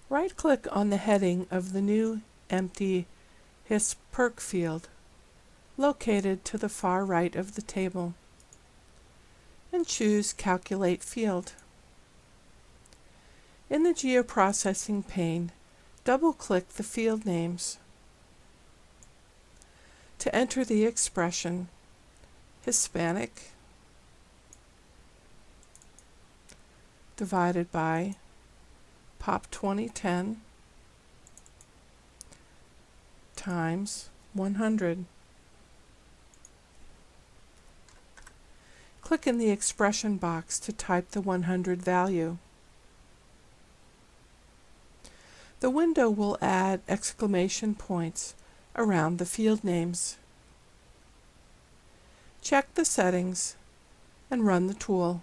Right-click on the heading of the new empty HISPERC field, located to the far right of the table, and choose Calculate Field. In the Geoprocessing pane, double-click the field names. To enter the expression Hispanic divided by Pop 2010 times 100. Click in the expression box to type the 100 value. The window will add exclamation points around the field names. Check the settings and run the tool.